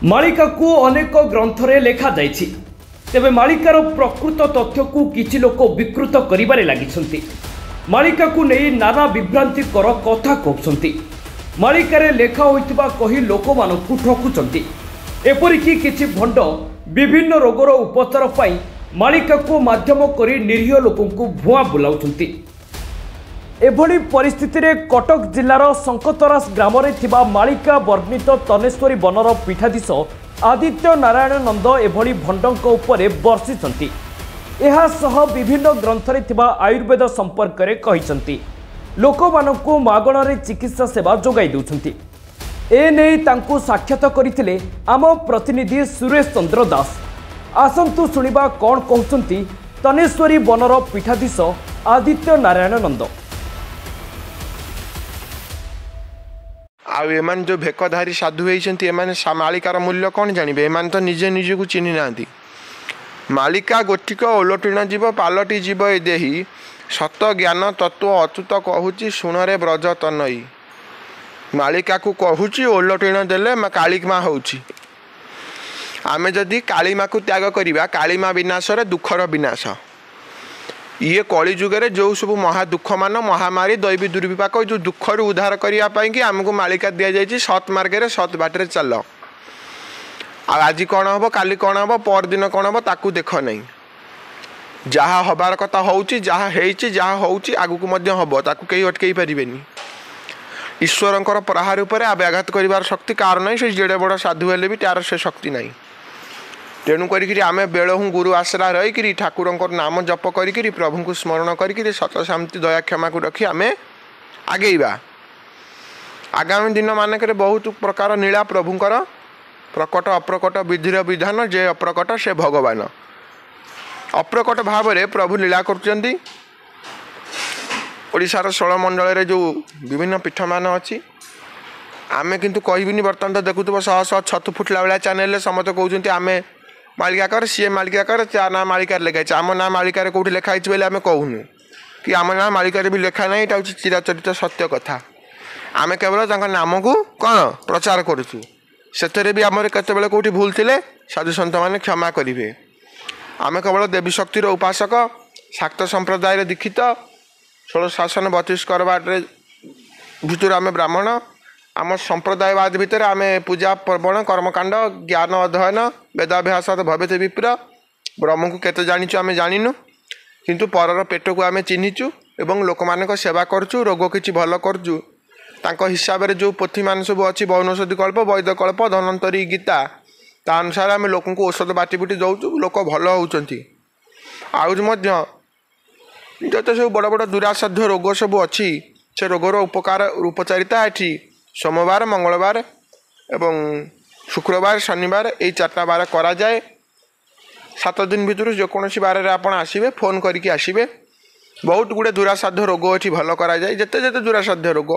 मालिका को अनेक ग्रंथरे लेखा जाइछि तेबे मालिकार प्रकृत तथ्य को किछि लोक विकृत करिबारे लागिछन्ति। मालिका को नहीं नाना विभ्रांतिकर कथा कहउछन्ति। मालिकारे लेखा होइतिबा कही लोकमानकु ठकुछन्ति। एपरिकी किछि भंड विभिन्न रोगर उपचार पाई मालिका को माध्यम करी निरीह लोकंकु भुआ बुलाउछन्ति। एभली परिस्थिति रे कटक जिल्लार संकतरास ग्राम रे थिबा मालिका वर्णित तनेश्वरी बनर पीठाधीश आदित्य नारायण नंद एभली भंडंक उपरे बर्षिछन्ति। एहा सह विभिन्न ग्रंथरे थिबा आयुर्वेद संपर्क रे कहिछन्ति। लोकमानंकु मागणारे चिकित्सा सेवा जोगाई देउछन्ति। ए नै तांकु साक्षात करिथिले आम प्रतिनिधि सुरेश चंद्र दास। आसंतु सुनिबा कोन कहउछन्ति तनेश्वरी बनर पीठाधीश आदित्य नारायण नंद। आम जो भेकधारी साधु होती एमाने मालिकार मूल्य कौन जानवे? एमान तो निजे निजक चिन्ह ना। मालिका गोटिक ओलटिण जीव पालटी जीव ए देही सत ज्ञान तत्व अच्युत कहूँ शुणरे ब्रज तनई। मालिका को कहूँ ओलटिण देले कालीमा हूँ। आमे जदि कालीमा को त्याग करवा कालीमा विनाशर दुखर विनाश। ये कली जुगे जो सब महादुख मान महामारी दैवी दुर्विपाक जो दुख रु उद्धार करने कि आमको मालिका दि जाए सत् मार्गे सत् बाटर चल। आज कौन हम काली कौन हम पर दिन कौन हम ताकू देख नहीं। जहाँ हबार कथा होची जहाँ होची आगु को हम ताकू कहीं अटकई पारे। ईश्वरंकर प्रहार उपर आघात कर शक्ति कार नहीं। से जेड़े बड़ साधु हेले भी तार से शक्ति नहीं। तेणु करी आमे बेलहूँ गुरु आश्रा रहीकि ठाकुर नाम जप करी प्रभु को स्मरण करी सत शांति दया क्षमा को रखी आमे आगेवा। आगामी दिन मानक बहुत प्रकार नीला प्रभुंकर प्रकट अप्रकट विधिर विधान। जे अप्रकट से भगवान। अप्रकट भाव में प्रभु लीला करुँच। ओडिशार 16 मंडल जो विभिन्न पीठ मान अच्छी आमे किंतु कहबिनी। बर्तमान तो देखुव शह शह छतु फुटला भाया चैनल समस्त कहते आमे मालिका कर सी मालिका कर चा ना मालिकार लिखाई। आम ना मालिकार कौटी लिखाई बोले आम कहूनु कि आम ना मालिकार भी लिखा ना। यहाँ हूँ चिराचरित सत्य कथा। आम केवल नाम को कौन प्रचार करुँ। से भी आम केतबे कौटी भूल थे साधु सन्त मैंने क्षमा करेंगे। आम केवल देवी शक्तिर उपासक शाक्त संप्रदाय दीक्षित 16 शासन 32 करवाटे भितर आम ब्राह्मण। आम संप्रदायवाद भितर आम पूजा पर्वण कर्मकांड ज्ञान अध्ययन वेदाभ्यास भवेत विप्र। ब्रह्म को केते जानिचु आम जानिनु किंतु परर पेट को आम चिन्हिचु एवं लोक मानक सेवा करचु। रोग किछि भल करचु। तांको हिसाब रे जो पोथी मान सब अछि वनौषधि कल्प वैद्य कल्प धन्वंतरी गीता ता अनुसार आम लोक को औषध बाटी बुटी दउचु। लोक भल होउचंती। आउज मध्य जते सब बड़ बड़ दुरासाध्य रोग सब अछि से रोगर उपकार उपचारिता एठी सोमवार मंगलवार एवं शुक्रवार शनिवार यही 4टा बार करा जाए। 7 दिन भितर जेकोसी बार आप आसवे फोन करके आसवे। बहुत गुड़े दुरासाध्य रोग ये भल कराए। जिते जिते दुरासाध्य रोग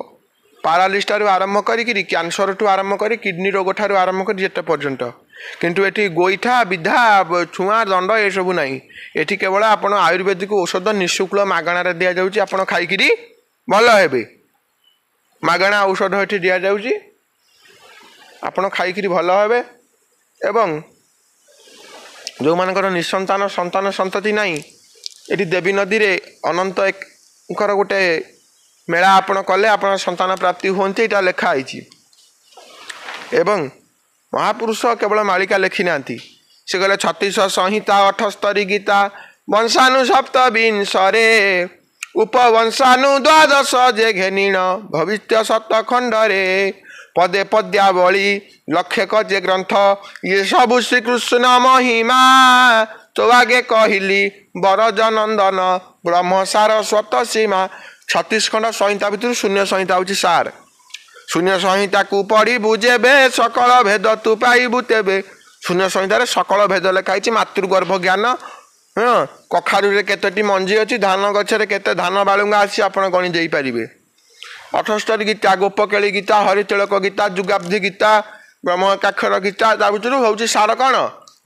पारालिस ठार आरंभ करी कैंसर ठू आरंभ कर किडनी रोग ठार आरंभ कर जिते पर्यंत। किंतु एटी गोईठा विधा छुआ दंड ये सब ना। ये केवल आप आयुर्वेदिक औषध निःशुल्क मागणार दि जाऊँगी। आप खाई भल हे मागणा औषध ये दि जाऊँगी। आपण खाई भल हे एवं जो मानकर निसंतान संतान संतति नहीं ये देवी नदी रे अनंत एक गोटे मेला आपण कले आपण संतान प्राप्ति होती यहाँ लिखाई। एवं महापुरुष केवल मालिका लिखि ना से कहले 36 संहिता 78 गीता वंशानु सप्त विंशरे उपवंशानु 12 जे घेनीण भविष्य सत खंडरे पदे पद्यावली लक्षक जे ग्रंथ ये सब श्रीकृष्ण महिमा तो आगे कहली बरज नंदन ब्रह्म सारस्वत सीमा। 36 खंड संहिता भितर शून्य संहिता हूँ सार। शून्य संहिता को पढ़ी बुझेबे सकल भेद तू पाइबु तेबे। शून्य संहितार सकल भेद लिखाई। मातृगर्भ ज्ञान हाँ कखारू केतोटी मंजी अच्छी धान गचर केते धान बालुंगा आसी आप गणी दे पारे। 78 गीता गोपकेली गीता हरितिलक गीता जुगाब्धि गीता ब्रह्मकाक्षर गीता ता भितर हूँ सार कौन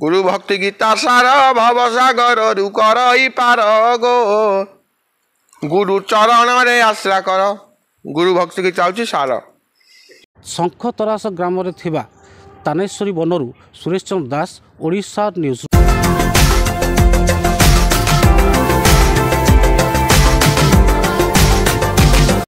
गुरु भक्ति गीता सार भव सागर रु करई पार गो गुरु चरण रे आश्रा कर। गुरु भक्ति गीता हूँ सार। शंखतरास ग्राम तानेश्वरी बनरू सुरेश चंद्र दास ओडिशा न्यूज।